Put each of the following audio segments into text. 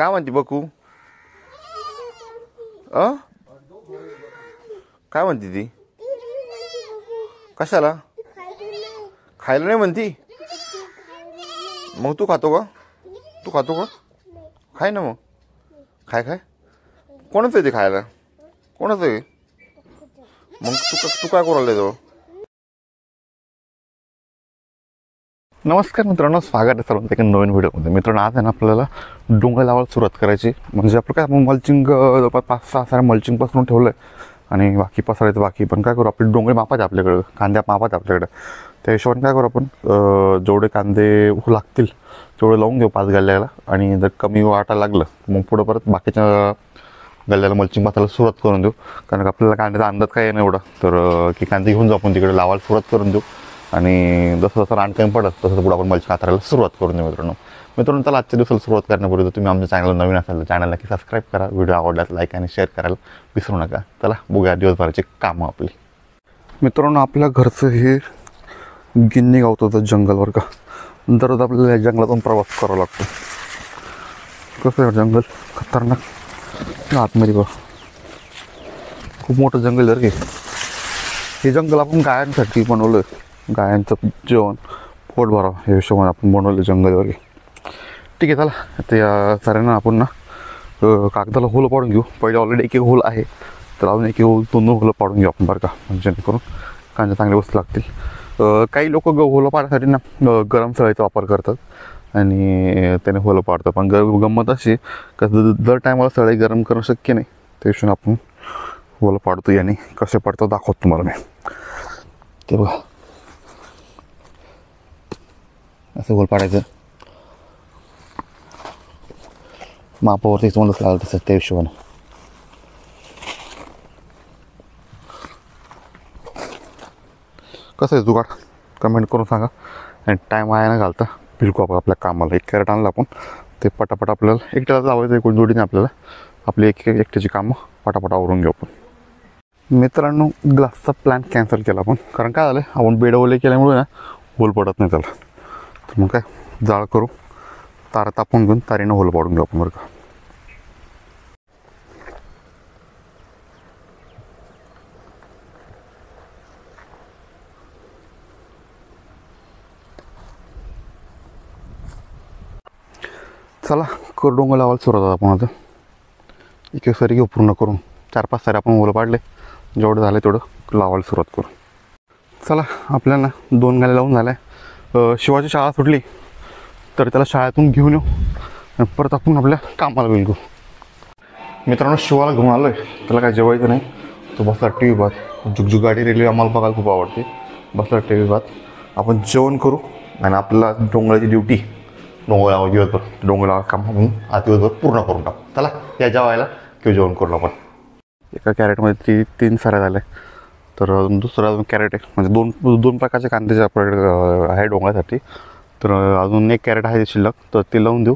काय म्हणते बकू? काय म्हणते ती? कशाला खायला नाही म्हणती? मग तू खातो का? तू खातो का? खाय ना मग. खाय खाय. कोणाचं आहे ते खायला? कोणाचं आहे मग? तू काय करू राहिला जवळ? नमस्कार मित्रांनो, स्वागत आहे सर्वांचं एका नवीन व्हिडिओमध्ये. मित्रांनो, आज आहे ना आपल्याला डोंगर लावायला सुरुवात करायची. म्हणजे आपलं काय, आपण मल्चिंग जवळपास 5-6 साऱ्या मल्चिंगपासून ठेवलं आहे आणि बाकी पसरायचं बाकी. पण काय करू, आपले डोंगर मापाचे आपल्याकडं, कांद्या मापाचे आपल्याकडं. त्या हिशोबाने काय करू आपण, जेवढे कांदे लागतील तेवढे लावून घेऊ 5 गल्ल्याला. आणि जर कमी वाटायला लागलं मग पुढं परत बाकीच्या गल्ल्याला मल्चिंग पातायला सुरुवात करून देऊ. कारण आपल्याला कांद्याचा अंदाज काय आहे ना एवढा, तर की कांदे घेऊन जाऊ आपण तिकडे लावायला सुरुवात करून देऊ. आणि जसं जसं रान कमी पडत तसं पुढे आपण मल्चिंग हाताळायला सुरुवात करून देऊ. मित्रांनो त्याला आजच्या दिवसाला सुरुवात करण्यापूर्वी तुम्ही आमच्या चॅनलला नवीन असाल तर चॅनलला की सबस्क्राईब करा. व्हिडिओ आवडल्यास लाईक आणि शेअर करायला विसरू नका. चला बघूया दिवसभराची कामं आपली. मित्रांनो, आपल्या घरचं हे गिन्नी गावत होतं जंगलवर का. दररोज आपल्याला जंगलातून प्रवास करावा लागतो. कसं आहे जंगल खतरनाक. आतमध्ये बघ, खूप मोठं जंगल आहे रे. हे जंगल आपण गायांसाठी बनवलं आहे. गायांचं जेवण पोट भरावं हे हिशोबाने आपण बनवलं जंगल वगैरे. ठीक आहे, चला आता या साऱ्यांना आपण ना कागदाला होलं पाडून घेऊ. पहिले ऑलरेडी एक होल आहे, तर अजून एक होल 2 होलं पाडून घेऊ आपण बरं का, म्हणजे जेणेकरून कांदे चांगले वस्तू लागतील. काही लोक होलं पाडण्यासाठी ना गरम सळीचा वापर करतात आणि त्याने होलं पाडतात. पण गंमत अशी का दर टायमाला सळई गरम करणं शक्य नाही. त्या हिशोबाने आपण होलं पाडतो. याने कसे पाडतो दाखवतो तुम्हाला मी. ते बघा, असं होल पाडायचं. मापावरती तुम्हाला लागलं तसं त्या हिशोबानं. कसं आहे जुगाड कमेंट करून सांगा. आणि टाईम आहे ना घालता बिलकुल आपण आपल्या कामाला. एक कॅरेट आणलं आपण, ते पटापट आपल्याला एकट्याला लावायचं. एकूण जोडीने आपल्याला आपली एकट्याची कामं पटापट आवरून घेऊ आपण. मित्रांनो, ग्लासचा प्लॅन कॅन्सल केला आपण. कारण काय झालं, आपण बेड ओले केल्यामुळे ना होल पडत नाही त्याला. तर मग काय, जाळ करू, तारा तापून घेऊन तारीनं होल पाडून घेऊ आपण बरं का. चला कर डोंगर लावायला सुरुवात आपण. आता एक सरी घेऊ पूर्ण करून. 4-5 सारे आपण होलं पाडले. जेवढं झालं तेवढं लावायला सुरुवात करू. चला, आपल्याला 2 गाड्या लावून झाल्या. शिवाची शाळा सुटली तर त्याला शाळेतून घेऊन येऊ आणि परत आपण आपल्या कामाला घेऊ. मित्रांनो, शिवाला घेऊन आलो आहे. त्याला काय जेवायचं नाही. तो बसला टी व्ही पाहत. जुगजुग गाडी रेल्वे आम्हाला बघायला खूप आवडते. बसला टी व्ही पाहत. आपण जेवण करू आणि आपल्याला डोंगराची ड्युटी डोंगरावर दिवसभर डोंगरावर काम म्हणून आज दिवसभर पूर्ण करून टाकू. चला या जेवायला किंवा जेवण करू आपण. एका कॅरेटमध्ये 3 साऱ्या झाल्या. तर दुसरा अजून कॅरेट आहे. म्हणजे दोन प्रकारचे कांद्याचे आपल्याकडे आहे डोंगरासाठी. तर अजून एक कॅरेट आहे शिल्लक, तर ते लावून देऊ.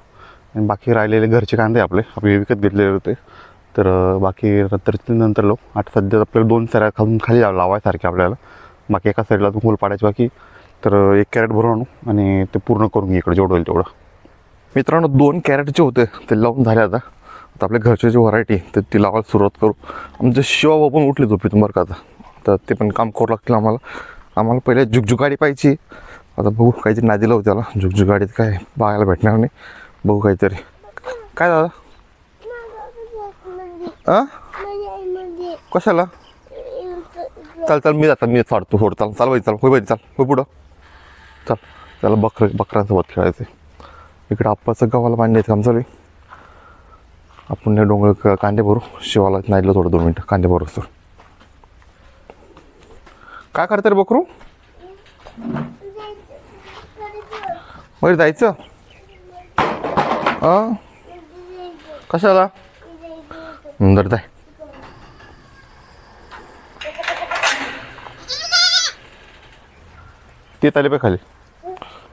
आणि बाकी राहिलेले घरचे कांदे आपले विकत घेतलेले होते. तर बाकी नंतर लावू. आता सध्या आपल्याला 2 साऱ्या खाली लावायसारखे आपल्याला. बाकी एका साईडला होल पाडायची बाकी. तर एक कॅरेट भरून आणू आणि ते पूर्ण करून घेऊ इकडे जेवढं होईल तेवढं. मित्रांनो, 2 कॅरेट जे होते ते लावून झाले. आता आपल्या घरची जी व्हरायटी तर ती लावायला सुरुवात करू. आमचे शिवा पण उठले झोपेतून बरं का आता. तर ते पण काम करू लागतील आम्हाला पहिले जुगजुग गाडी पाहिजे. आता बघू, काहीतरी नादी लावू त्याला. जुगजुग गाडीत काय बघायला भेटणार नाही. बघू काहीतरी. काय दादा? कशाला? चल मी जाता, मी फाडतो सोड. चाल बाई, चाल होय पुढं चल. त्याला बकऱ्यांसोबत खेळायचं. इकडे आप्पाचं गावाला पाणी द्यायचं काम चालू आहे. आपण डोंगर कांदे भरू. शिवाला नाही थोडं 2 मिनटं कांदे भरू. सर काय करते रे बकरू? वर जायचं? कशाला? नंतर जाय. ते आले पाय खाली.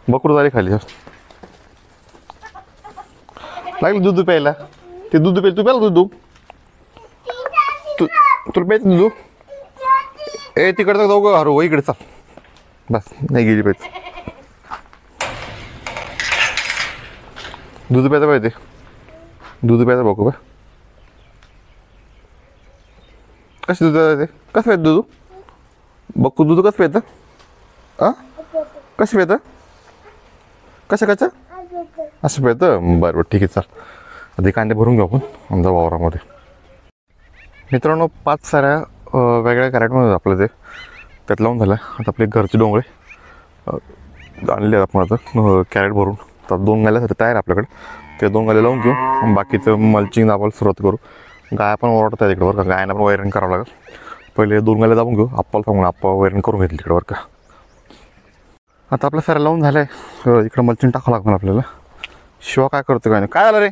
बकरू झाले खाली. लागलं दूध प्यायला. ते दूध प्यायला. तू प्यायला दूध? तुला प्यायचं दूध? ए तिकडचं जाऊ का? अरे इकडे चाल. बस नाही गेली पाहिजे. दूध प्यायचं पाहिजे. दूध प्यायचं बघू बा. कसं दूध ते कसं प्यायचं दूध बघू दूध कसं प्यायचं कसं प्यायचं कसं असं प्यायचं. बरं ठीक आहे चाल. आधी कांदे भरून घेऊ आपण आमच्या वावरामध्ये. मित्रांनो 5 साऱ्या वेगळ्या कॅरेटमध्ये आपलं ते त्यात लावून झालं. आता आपले घरचे डोंगळे आणले आपण आता कॅरेट भरून. तर 2 गाल्यासाठी तयार आपल्याकडे. ते 2 गाले लावून घेऊ. बाकीचं मल्चिंग दाबायला सुरुवात करू. गाय पण ओरडतात तिकडे बरं का. गायना पण वैरण करावं लागेल. पहिले 2 गाले दाबून घेऊ. आप्पाला सांगून आप्पा वैरण करून घेतली तिकडे बरं का. आता आपलं सारं लावून झालं आहे. इकडं मल्चिंग टाकावं लागणार आपल्याला. शिवा काय करतो काय नाही. काय झालं रे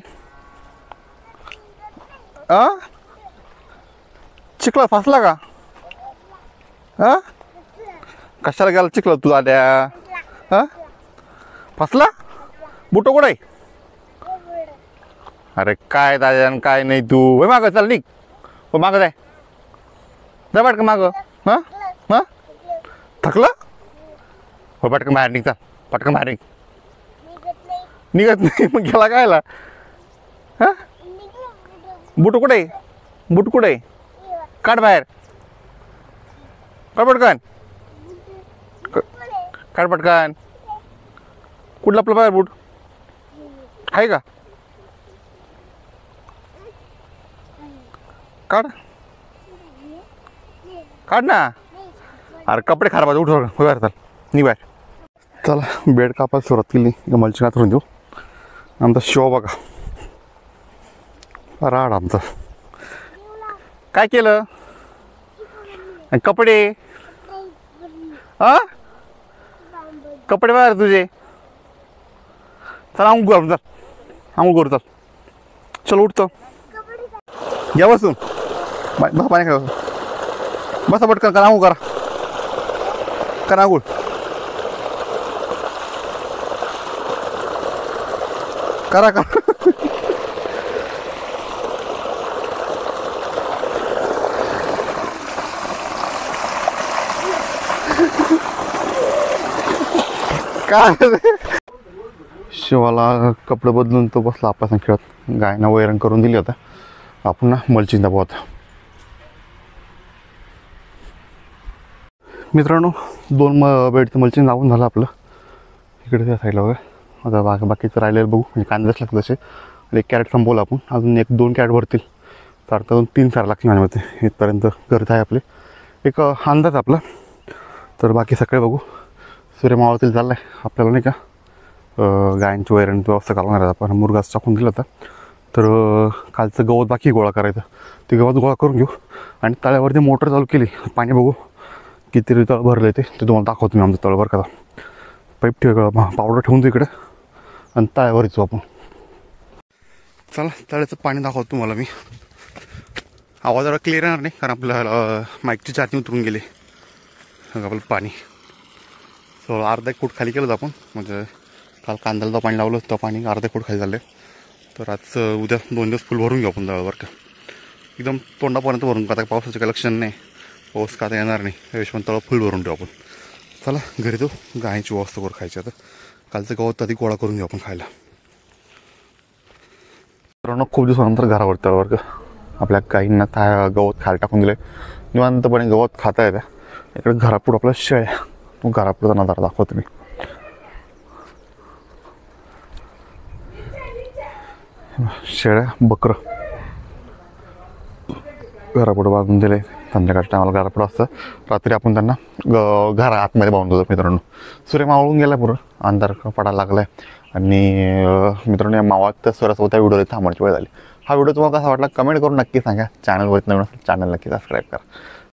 चिखला फासला का कशाला गेला चिखला तू आल्या फसला बुटो कुठे. अरे काय दादा काय नाही तू वय माग चाल निघ हो मागं जाय जा पटकन मागं. थकलं हो पटकन बाहेर निघ चाल. पटकन बाहेर निघ. निघत नाही मग गेला कायला बुट कुठे बुट कुठे काढ बाहेर. काढ पटकन काढ पटकन. कुठला आपलं बाहेर बूट आहे का काढ काढ ना. अरे कपडे खराब उठ बाहेर चाल निघ बाहेर. चला बेड कापायला सुरुवात केली. मल्चिंग आतरून देऊ. आमचा शो बघा राड आमचा. काय केलं कपडे कपडे बाहेर तुझे. चल आंघोळ करू चल आंघोळ करू चल. चल उठतो घ्या बसून बसा पाणी खा बसा पटकन करा आंघोळ करा आंघोळ. करा करा काय शिवाला कपडे बदलून तो बसला आपण खेळत. गायना वैरण करून दिली होता. आपण ना मल्चिंग दाबू आता. मित्रांनो 2 बेडचं मल्चिंग दाबून झालं आपलं. इकडे त्या साईडला बघा. आता बाकीचं राहिलेलं बघू म्हणजे कांदे लागतात तसे. 1 कॅरेट संपवलं आपण. अजून 1-2 कॅरेट भरतील. तर आता 2-3 सार लागतील माझ्यामध्ये. इथपर्यंत गरज आहे आपली. एक अंदाज आपला. तर बाकी सगळे बघू. सूर्य मावळतील चाललं आहे आपल्याला नाही का. गायांची वैरण व्यवस्था करणार आहे आपण. मुरघास टाकून दिलं होता. तर कालचं गवत बाकी गोळा करायचं. ते गवत गोळा करून घेऊ. आणि तळ्यावरती मोटर चालू केली. पाणी बघू किती तळ भरलं ते तुम्हाला दाखवतो मी आमचं तळ बरं का. पाईप पावडर ठेवून इकडे आणि तळ्यावर येतो आपण. चला तळ्याचं पाणी दाखवतो तुम्हाला मी. आवाज जरा क्लिअर येणार नाही कारण आपल्याला माईकची चार्जिंग उतरून गेली. आपलं पाणी अर्धा 1 फूट खाली केलं आपण. म्हणजे काल कांद्याला पाणी लावलं तर पाणी अर्धा 1 फूट खाली झालं. तर आज उद्या 2 दिवस फुल भरून घेऊ आपण तळावर का. एकदम तोंडापर्यंत भरून का. आता पावसाचं काही लक्षण नाही. पाऊस का आता येणार नाही. यशवंत तळं फुल भरून ठेवू आपण. चला घरी तो गायची व्यवस्था करून खायची. आता कालचं गवत आधी गोळा करून घेऊ आपण खायला. तर खूप दिवसानंतर घरावर तळावर का आपल्या गाईंना गवत खायला टाकून दिलं. निवांतपणे गवत खाता येतं. इकडे घरापुढं आपला शेळ्या. तो घरापुढचा नजारा दाखवतो मी. शेळ्या बकरं घरापुढं बांधून दिले. संध्याकाळच्या टायमाला घरापुढं असतं. रात्री आपण त्यांना घरा आतमध्ये बांधून देतो. मित्रांनो सूर्य मावळून गेला पुरं. अंधार पडायला लागला आहे. आणि मित्रांनो या मावळत्या सूर्यासोबत त्या व्हिडिओला थांबण्याची वेळ झाली. हा व्हिडिओ तुम्हाला कसा वाटला कमेंट करून नक्की सांगा. चॅनलवरती नवीन असेल चॅनल नक्की सबस्क्राईब करा.